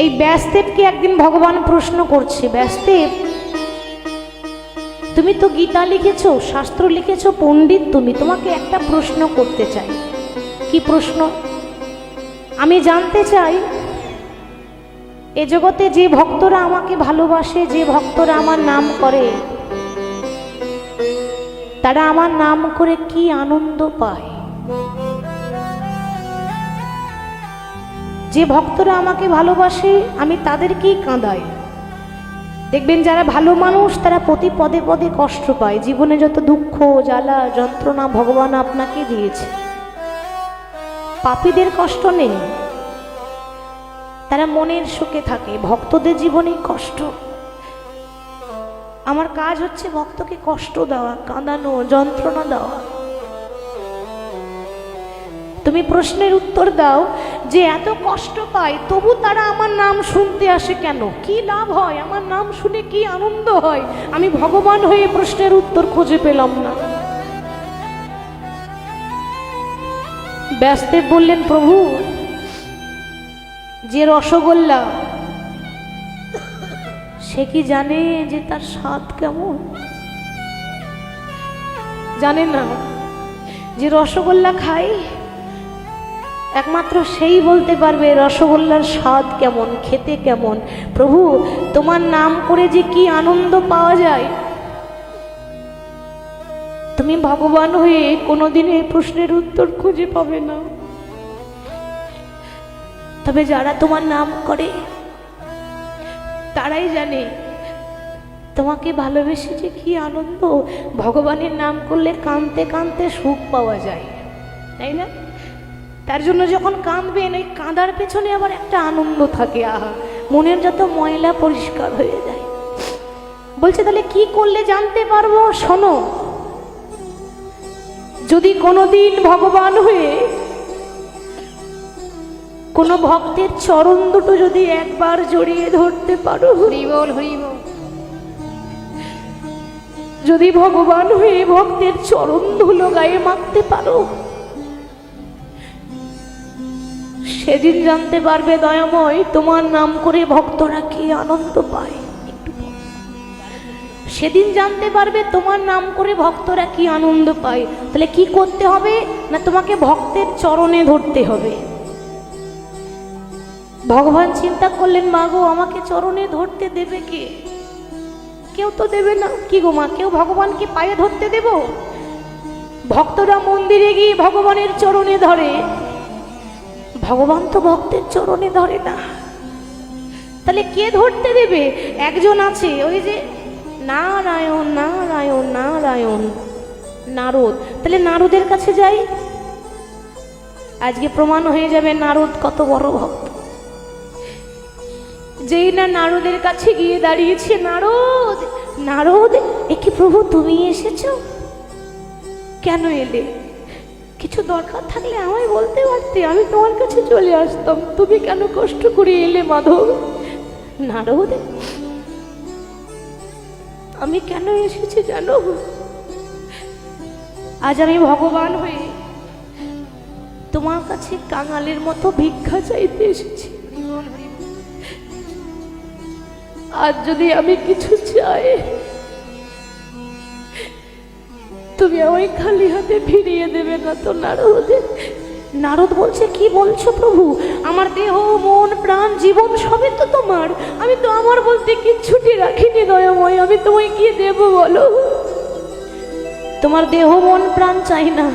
এই ব্যাসদেবকে একদিন ভগবান প্রশ্ন করছে, ব্যাসদেব তুমি তো গীতা লিখেছো, শাস্ত্র লিখেছো, পণ্ডিত তুমি, তোমাকে একটা প্রশ্ন করতে চাই। কি প্রশ্ন? আমি জানতে চাই এ জগতে যে ভক্তরা আমাকে ভালোবাসে, যে ভক্তরা আমার নাম করে, তারা আমার নাম করে কি আনন্দ পায়? যে ভক্তরা আমাকে ভালোবাসে আমি তাদেরকেই কাঁদাই। দেখবেন যারা ভালো মানুষ তারা প্রতি পদে পদে কষ্ট পায়। জীবনে যত দুঃখ জ্বালা যন্ত্রণা ভগবান আপনাকে দিয়েছে, পাপীদের কষ্ট নেই, তারা মনের সুখে থাকে। ভক্তদের জীবনে কষ্ট। আমার কাজ হচ্ছে ভক্তকে কষ্ট দেওয়া, কাঁদানো, যন্ত্রণা দেওয়া। তুমি প্রশ্নের উত্তর দাও যে এত কষ্ট পায় তবু তারা আমার নাম শুনতে আসে কেন? কি লাভ হয়? আমার নাম শুনে কি আনন্দ হয়? আমি ভগবান হয়ে প্রশ্নের উত্তর খুঁজে পেলাম না। ব্যাসদেব বললেন, প্রভু যে রসগোল্লা সে কি জানে যে তার স্বাদ কেমন? জানে না। যে রসগোল্লা খায় একমাত্র সেই বলতে পারবে রসগোল্লার স্বাদ কেমন, খেতে কেমন। প্রভু তোমার নাম করে যে কি আনন্দ পাওয়া যায়, তুমি ভগবান হয়ে কোনোদিন এই প্রশ্নের উত্তর খুঁজে পাবে না। তবে যারা তোমার নাম করে তারাই জানে তোমাকে ভালোবেসে যে কি আনন্দ। ভগবানের নাম করলে কাঁদতে কাঁদতে সুখ পাওয়া যায়, তাই না? তার জন্য যখন কাঁদবেন ওই কাঁদার পেছনে আবার একটা আনন্দ থাকে। আহা, মনের যত ময়লা পরিষ্কার হয়ে যায়। বলছে তাহলে কি করলে জানতে পারবো? শোনো, যদি কোনোদিন ভগবান হয়ে কোনো ভক্তের চরণ দুটো যদি একবার জড়িয়ে ধরতে পারো, হরি বল হরি বল, যদি ভগবান হয়ে ভক্তের চরণ ধুলো গায়ে মাখতে পারো, সেদিন জানতে পারবে দয়াময় তোমার নাম করে ভক্তরা কি আনন্দ পায়। সেদিন জানতে পারবে তোমার নাম করে ভক্তরা কি আনন্দ পায়। তাহলে কি করতে হবে না? তোমাকে ভক্তের চরণে ধরতে হবে। ভগবান চিন্তা করলেন, মা গো আমাকে চরণে ধরতে দেবে কে? কেউ তো দেবে না। কি গো মা, কেউ ভগবানকে পায়ে ধরতে দেব? ভক্তরা মন্দিরে গিয়ে ভগবানের চরণে ধরে, ভগবান তো ভক্তের চরণে ধরে না। তাহলে কে ধরতে দেবে? একজন আছে, ওই যে নারায়ণ নারায়ণ নারায়ণ, নারদ। তাহলে নারদের কাছে যাই, আজকে প্রমাণ হয়ে যাবে নারদ কত বড় ভক্ত। যেই না নারদের কাছে গিয়ে দাঁড়িয়েছে, নারদ নারদ, এ কি প্রভু তুমি এসেছো? কেন এলে? কিছু দরকার থাকলে আমায় বলতে পারতে, আমি তোমার কাছে চলে আসতাম। তুমি কেন কষ্ট করে এলে মাধব? নারদ, আমি কেন এসেছি জানো? আজ আমি ভগবান হয়ে তোমার কাছে কাঙালের মতো ভিক্ষা চাইতে এসেছি। আজ যদি আমি কিছু চাই, তুমি আমায় খালি হাতে ফিরিয়ে দেবে না তো নারদ? নারদ বলছে, কি বলছো প্রভু? আমার দেহ মন প্রাণ জীবন সবই তো তোমার, আমি তো আমার বলতে কিচ্ছুটি রাখিনি দয়াময়, আমি তোমায় কি দেব বলো? তোমার দেহ মন প্রাণ চাই না।